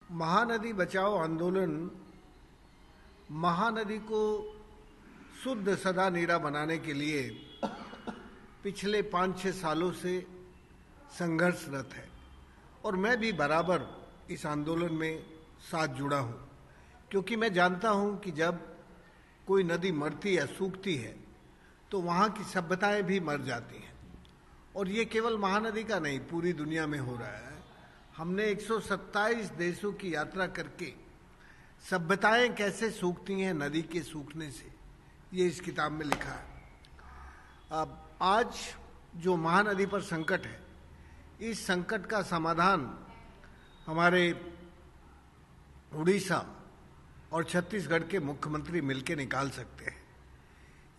महानदी बचाओ आंदोलन महानदी को शुद्ध सदा नीरा बनाने के लिए पिछले 5-6 सालों से संघर्षरत है और मैं भी बराबर इस आंदोलन में साथ जुड़ा हूं, क्योंकि मैं जानता हूं कि जब कोई नदी मरती या सूखती है तो वहां की सभ्यताएं भी मर जाती हैं। और ये केवल महानदी का नहीं, पूरी दुनिया में हो रहा है। हमने 127 देशों की यात्रा करके सभ्यताएं कैसे सूखती हैं नदी के सूखने से, ये इस किताब में लिखा है। अब आज जो महानदी पर संकट है, इस संकट का समाधान हमारे उड़ीसा और छत्तीसगढ़ के मुख्यमंत्री मिलकर निकाल सकते हैं।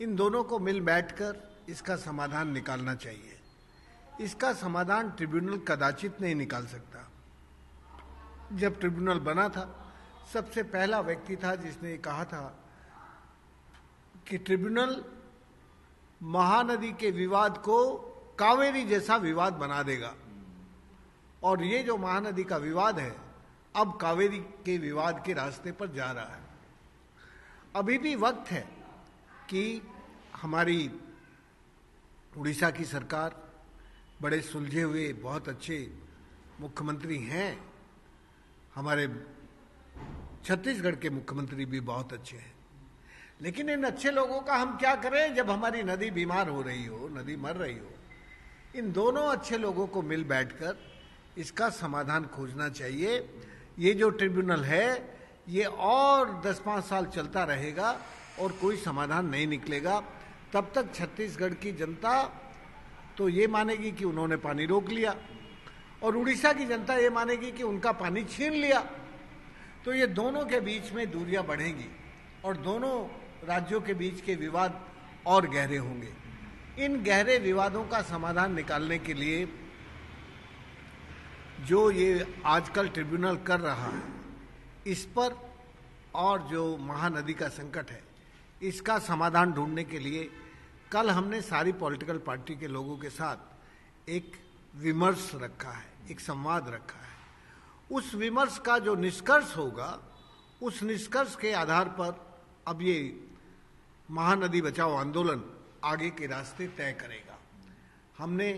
इन दोनों को मिल बैठकर इसका समाधान निकालना चाहिए। इसका समाधान ट्रिब्यूनल कदाचित नहीं निकाल सकता। जब ट्रिब्यूनल बना था, सबसे पहला व्यक्ति था जिसने कहा था कि ट्रिब्यूनल महानदी के विवाद को कावेरी जैसा विवाद बना देगा। और ये जो महानदी का विवाद है, अब कावेरी के विवाद के रास्ते पर जा रहा है। अभी भी वक्त है कि हमारी उड़ीसा की सरकार, बड़े सुलझे हुए बहुत अच्छे मुख्यमंत्री हैं, हमारे छत्तीसगढ़ के मुख्यमंत्री भी बहुत अच्छे हैं, लेकिन इन अच्छे लोगों का हम क्या करें जब हमारी नदी बीमार हो रही हो, नदी मर रही हो। इन दोनों अच्छे लोगों को मिल बैठकर इसका समाधान खोजना चाहिए। ये जो ट्रिब्यूनल है ये और 10-5 साल चलता रहेगा और कोई समाधान नहीं निकलेगा। तब तक छत्तीसगढ़ की जनता तो ये मानेगी कि उन्होंने पानी रोक लिया और उड़ीसा की जनता ये मानेगी कि उनका पानी छीन लिया। तो ये दोनों के बीच में दूरियां बढ़ेंगी और दोनों राज्यों के बीच के विवाद और गहरे होंगे। इन गहरे विवादों का समाधान निकालने के लिए जो ये आजकल ट्रिब्यूनल कर रहा है, इस पर और जो महानदी का संकट है, इसका समाधान ढूंढने के लिए कल हमने सारी पॉलिटिकल पार्टी के लोगों के साथ एक विमर्श रखा है, एक संवाद रखा है। उस विमर्श का जो निष्कर्ष होगा, उस निष्कर्ष के आधार पर अब ये महानदी बचाओ आंदोलन आगे के रास्ते तय करेगा। हमने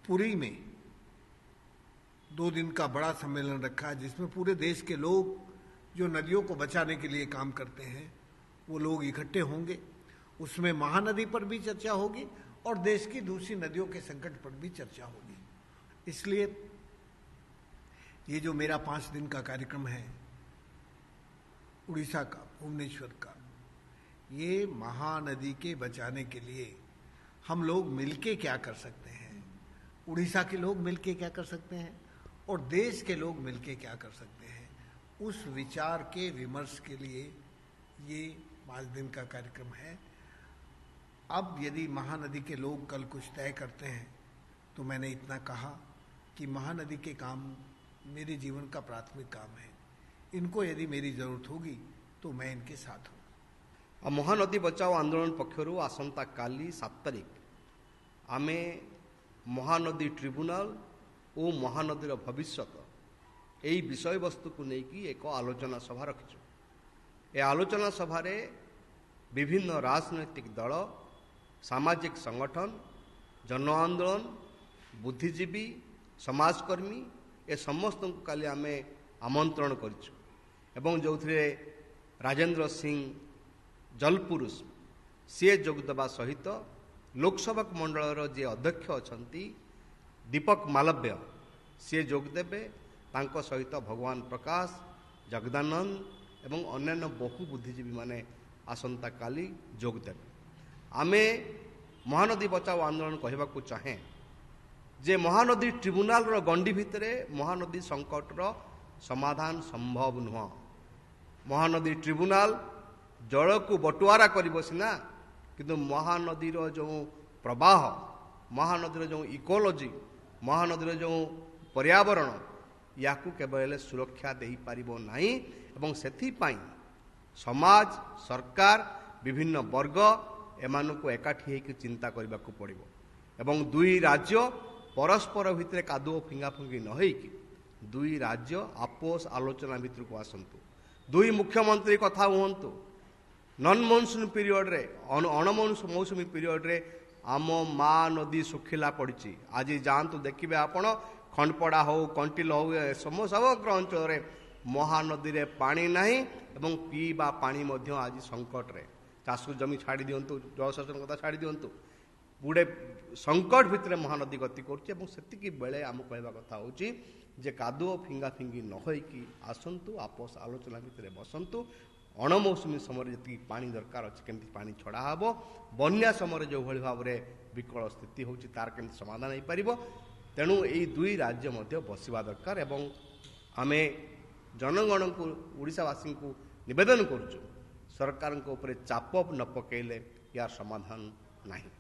पुरी में 2 दिन का बड़ा सम्मेलन रखा है, जिसमें पूरे देश के लोग जो नदियों को बचाने के लिए काम करते हैं वो लोग इकट्ठे होंगे। उसमें महानदी पर भी चर्चा होगी और देश की दूसरी नदियों के संकट पर भी चर्चा होगी। इसलिए ये जो मेरा 5 दिन का कार्यक्रम है उड़ीसा का, भुवनेश्वर का, ये महानदी के बचाने के लिए हम लोग मिलके क्या कर सकते हैं, उड़ीसा के लोग मिलके क्या कर सकते हैं और देश के लोग मिलके क्या कर सकते हैं, उस विचार के विमर्श के लिए ये 5 दिन का कार्यक्रम है। अब यदि महानदी के लोग कल कुछ तय करते हैं तो मैंने इतना कहा कि महानदी के काम मेरे जीवन का प्राथमिक काम है। इनको यदि मेरी जरूरत होगी तो मैं इनके साथ हूँ। महानदी बचाओ आंदोलन पक्षरु आसंता काली 7 तारिख आमे महानदी ट्रिब्यूनल और महानदीर भविष्यत यही विषय वस्तु को लेकिन एक आलोचना सभा रखिଛୁ। ए आलोचना सभारे विभिन्न राजनैतिक दल, सामाजिक संगठन, जन आंदोलन, बुद्धिजीवी, समाजकर्मी ए समस्त को काली आमे आमंत्रण करिଛୁ एवं जो राजेंद्र सिंह जलपुरुष सी जोगदेवा सहित लोकसभा मंडल जे अध्यक्ष अछंती दीपक मालव्य सी जोगदेवे, तांको सहित भगवान प्रकाश, जगदानंद एवं अन्यान्य बहु बुद्धिजीवी माने आसंता काली जोगदेवे। आमे महानदी बचाओ आंदोलन कहवा को चाहे जे महानदी ट्रिब्यूनल रो गंडी भितरे महानदी संकट रो समाधान संभव नुह। महानदी ट्रिब्यूनल जल को बटुआरा करिबो सिना, किंतु महानदीर जो प्रवाह, महानदीर जो इकोलोजी, महानदीर जो पर्यावरण याकू केवल सुरक्षा दे पारिबो नाही। एवं सेथिपाई समाज, सरकार, विभिन्न वर्ग एमानकु एकाठी होकर चिंता करने को पड़ो एवं 2 राज्य परस्पर भितर कादुओ फिंगाफिंगी न होइकि दुई राज्य आपोस आलोचना भितर को आसतु दुई मुख्यमंत्री कथा हुंतु नन मनसून पीरियड रे मौसुमी पीरियड रे आम माँ नदी सुखिला पड़ी आज जातु देखिए आपण खंडपड़ा हो कंटिल हो समग्र अंचल महानदी रे पानी नहीं एवं पीवा पानी आज संकट रे चाष जमी छाड़ी दिंतु जलसेचन कथा छाड़ी दिंतु गुड़े संकट भितर महानदी गति करती बेले आम कहवा कथा हूँ जे कादुओ फिंगा फिंगी न होइकी आसतु आपस आलोचना भितर बसतु अणमौसुमी समय जी पानी दरकार अच्छे केमती पानी छड़ा हम बन्या समय जो भाई भाव में विकल स्थिति होची तार केमती समाधान हो पार तेणु यही दुई राज्य मध्य बसवा दरकार एवं आमे जनगण को ओडिशावासी को निवेदन करुचु सरकार ऊपर चाप न पकेले यार समाधान नहीं।